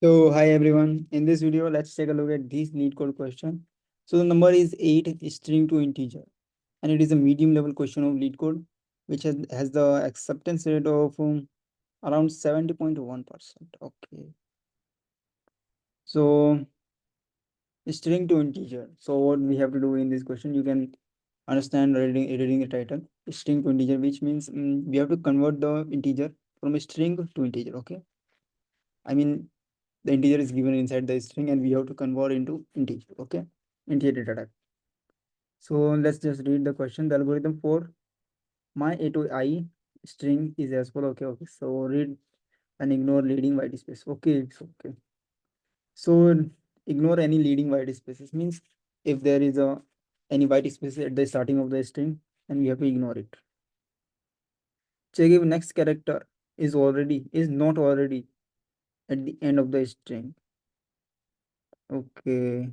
So hi everyone. In this video, let's take a look at this LeetCode question. So the number is 8 string to integer, and it is a medium level question of LeetCode, which has the acceptance rate of around 70.1%. Okay. So string to integer. So what we have to do in this question, you can understand reading the title. String to integer, which means we have to convert the integer from a string to integer. Okay. I mean the integer is given inside the string and we have to convert into integer. Okay, integer data type. So let's just read the question. The algorithm for my a to I string is as follows. Okay, so read and ignore leading white space. So ignore any leading white spaces means if there is a any white space at the starting of the string, and we have to ignore it. Check if next character is not already at the end of the string. Okay,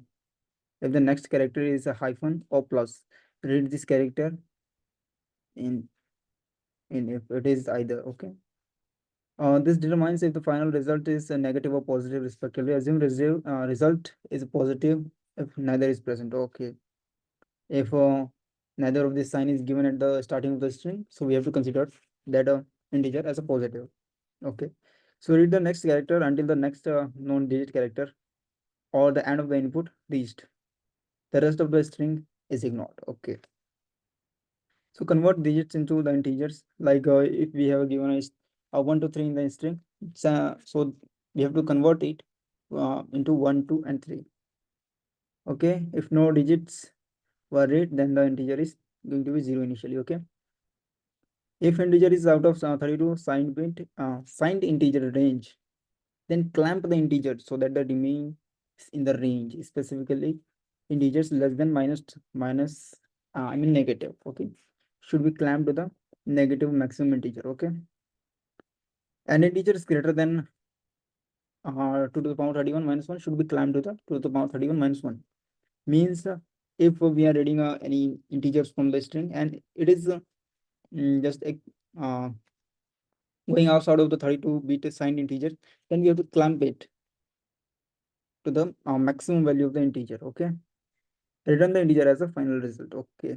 if the next character is a hyphen or plus, read this character in if it is either. Okay. This determines if the final result is a negative or positive respectively. Assume result is positive if neither is present. Okay. If neither of this sign is given at the starting of the string, so we have to consider that integer as a positive. Okay. So read the next character until the next known digit character or the end of the input reached. The rest of the string is ignored. Okay. So convert digits into the integers. Like if we have given a 1 to 3 in the string, so we have to convert it into 1, 2, and 3. Okay. If no digits were read, then the integer is going to be 0 initially. Okay. If integer is out of 32 signed integer range, then clamp the integer so that the remains in the range, specifically integers less than negative. Okay, should be clamped to the negative maximum integer. Okay, an integer is greater than 2 to the power 31 minus 1 should be clamped to the 2 to the power 31 minus 1. Means if we are reading any integers from the string and it is just uh, going outside of the 32 bit signed integer, then we have to clamp it to the maximum value of the integer. Okay, return the integer as a final result. Okay,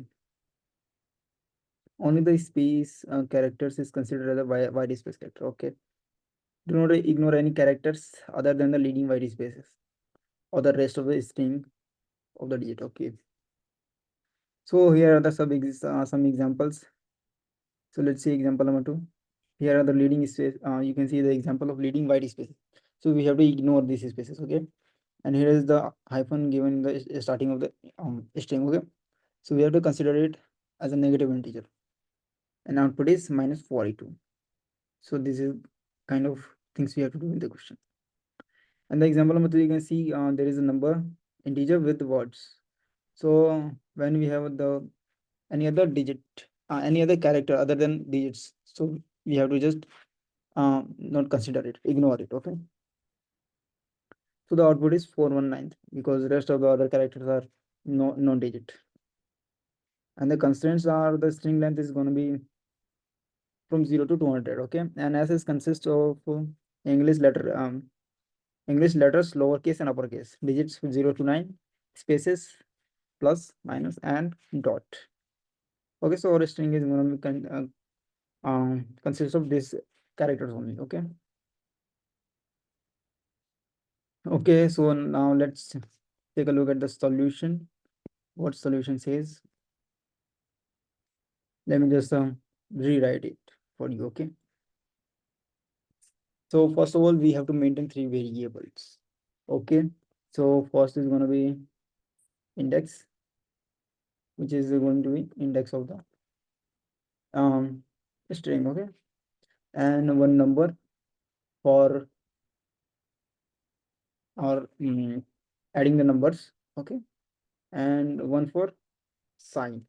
only the space characters is considered as a white space character. Okay, do not ignore any characters other than the leading white spaces or the rest of the string of the digit. Okay, so here are the some examples. So let's see example number 2. Here are the leading space. You can see the example of leading white spaces. So we have to ignore these spaces. Okay, and here is the hyphen given in the starting of the string. Okay, so we have to consider it as a negative integer, and output is minus 42. So this is kind of things we have to do in the question. And the example number 3, you can see there is a number integer with words. So when we have the any other digit, any other character other than digits, so we have to just not consider it, ignore it. Okay, so the output is 419 because the rest of the other characters are no non-digit, and the constraints are the string length is going to be from 0 to 200. Okay, and as it consists of english letter english letters lowercase and uppercase, digits from 0 to 9, spaces, plus, minus, and dot. Okay, so our string is going to be consists of these characters only. Okay, okay, so now let's take a look at the solution. What solution says, let me just rewrite it for you. Okay, so first of all we have to maintain 3 variables. Okay, so first is going to be index, which is going to be index of the um string. Okay, and one number for or adding the numbers. Okay, and one for sign.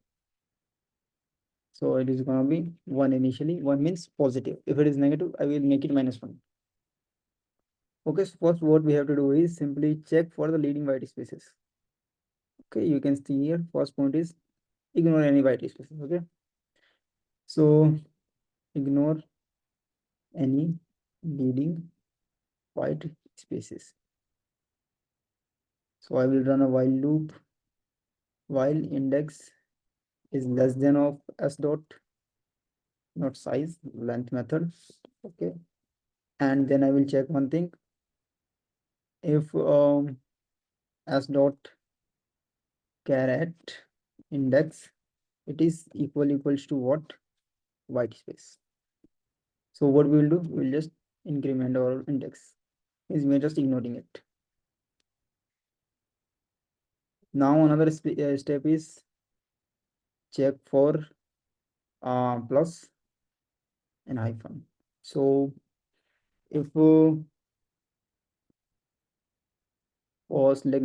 So it is going to be 1 initially. 1 means positive. If it is negative, I will make it minus 1. Okay, so first what we have to do is simply check for the leading white spaces. Okay, you can see here first point is ignore any white spaces. Okay, so ignore any leading white spaces. So I will run a while loop while index is less than of s dot, not size, length method. Okay, and then I will check one thing. If s dot caret index, it is equals to what? White space. So what we will do, we will just increment our index, is we're just ignoring it. Now another step is check for plus and hyphen. So if like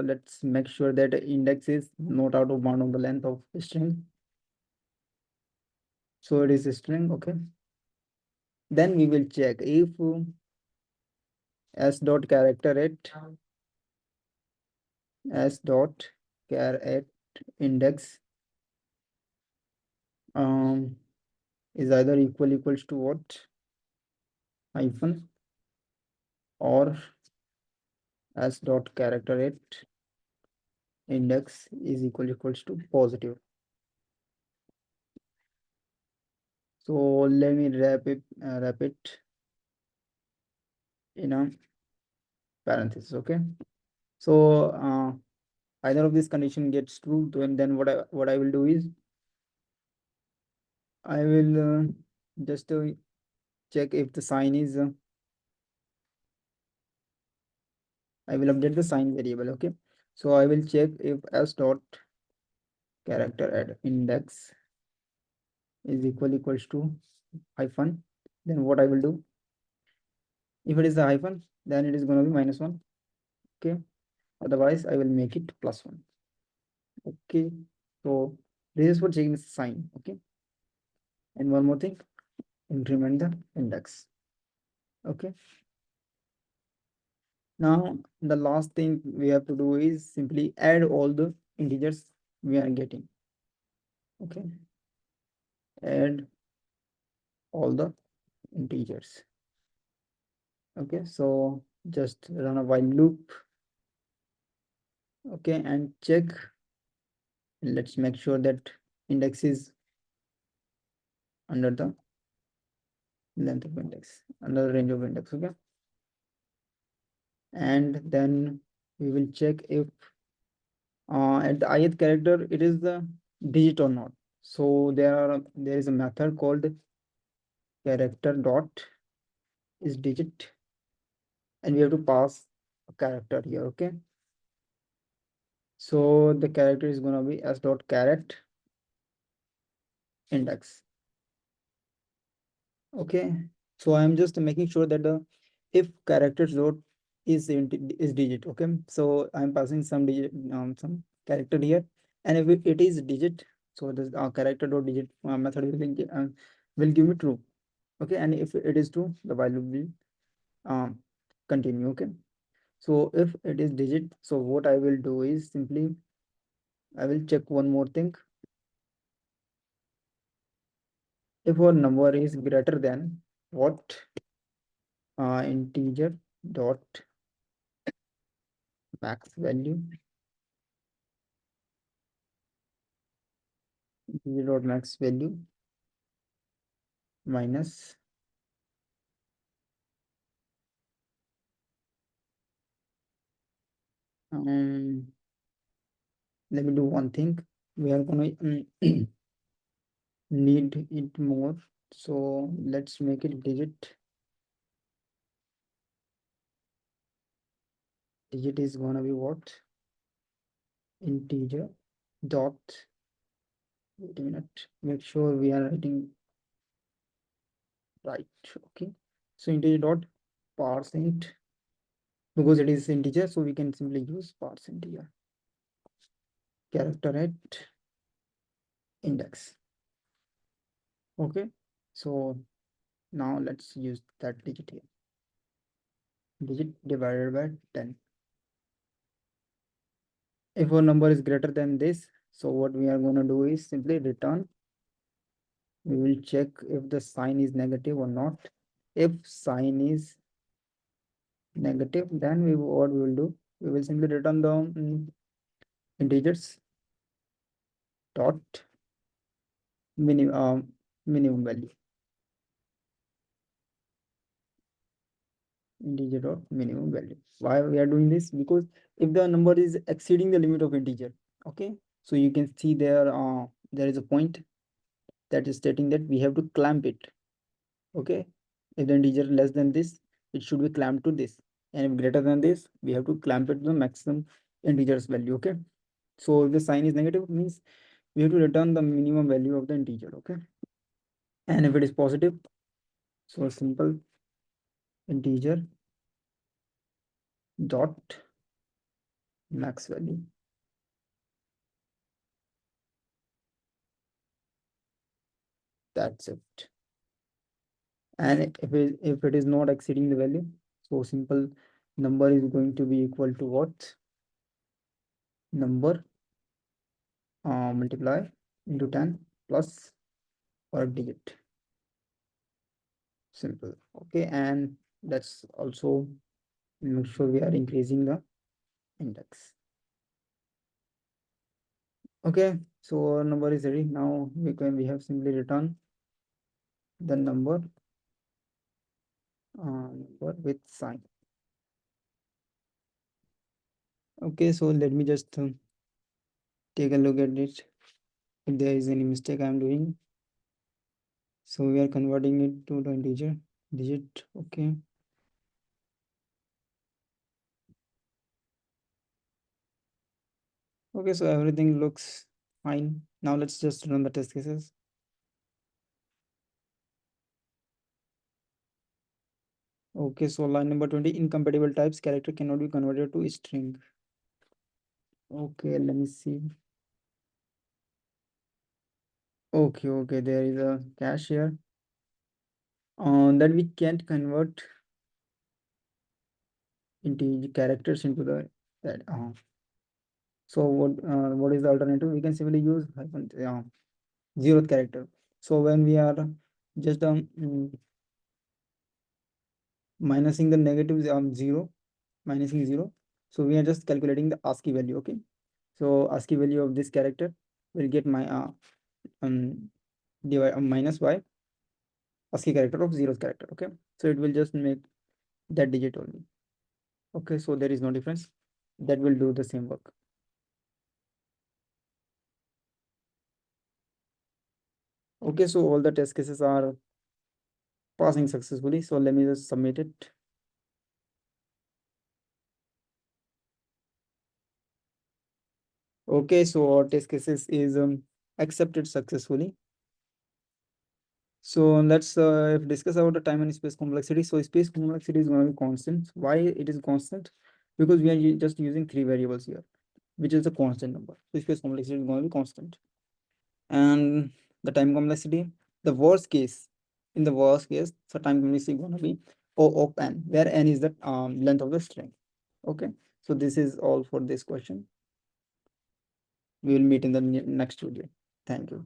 let's make sure that the index is not out of bound of the length of string. So it is a string, okay. Then we will check if s dot character s dot char at index is either equals to what? Hyphen, or s dot character at index is equals to positive. So let me wrap it in a parenthesis, okay. So either of this condition gets true, then what I will do is I will just check if the sign is I will update the sign variable, okay. So I will check if s dot character at index is equals to hyphen. Then what I will do, if it is a hyphen, then it is going to be -1, okay. Otherwise I will make it +1, okay. So this is for checking the sign, okay. And one more thing, increment the index, okay. Now the last thing we have to do is simply add all the integers we are getting, okay. Add all the integers, okay. So just run a while loop, okay, and check. Let's make sure that index is under the length of index, under the range of index, okay. And then we will check if at the ith character it is the digit or not. So there is a method called character dot is digit, and we have to pass a character here, okay. So the character is going to be s dot caret index, okay. So I'm just making sure that the if characters dot is digit, okay. So I'm passing some digit, some character here, and if it is digit, so this character dot digit method will give me true, okay. And if it is true, the value will continue, okay. So if it is digit, so what I will do is simply I will check one more thing. If our number is greater than what? Integer dot max value, integer dot max value minus let me do one thing. We are gonna need it more, so let's make it digit. Digit is gonna be what? Integer dot, wait a minute, make sure we are writing right, okay. So integer dot parse int, because it is integer, so we can simply use parse int here. Character at index, okay. So now let's use that digit here, digit divided by 10. If our number is greater than this, so what we are going to do is simply return. We will check if the sign is negative or not. If sign is negative, then what we will do, we will simply return the integers dot minimum value, integer dot minimum value. Why we are doing this? Because if the number is exceeding the limit of integer, okay, so you can see there is a point that is stating that we have to clamp it. Okay, if the integer less than this, it should be clamped to this, and if greater than this, we have to clamp it to the maximum integers value. Okay, so if the sign is negative, means we have to return the minimum value of the integer. Okay, and if it is positive, so simple integer dot max value. That's it. And if it is not exceeding the value, so simple number is going to be equal to what? Number multiply into 10 plus per digit. Simple. Okay, and that's also make sure we are increasing the index. Okay, so our number is ready. Now we have simply returned the number with sign. Okay, so let me just take a look at it if there is any mistake I'm doing. So we are converting it to the integer digit. Okay, okay, so everything looks fine. Now let's just run the test cases. Okay, so line number 20, incompatible types character cannot be converted to string. Okay, let me see. Okay, okay, there is a cache here that we can't convert into characters into the that. So what is the alternative? We can simply use hyphen zeroth character. So when we are just minusing the negative zero, minusing zero, so we are just calculating the ASCII value. Okay, so ASCII value of this character will get my divide minus by ASCII character of zeroth character. Okay, so it will just make that digit only. Okay, so there is no difference. That will do the same work. Okay, so all the test cases are passing successfully. So let me just submit it. Okay, so our test cases is accepted successfully. So let's discuss about the time and space complexity. So space complexity is going to be constant. Why it is constant? Because we are just using three variables here, which is a constant number. So space complexity is going to be constant. And the time complexity, the worst case, in the worst case, so time complexity is going to be O of n, where n is the length of the string. Okay, so this is all for this question. We will meet in the next video. Thank you.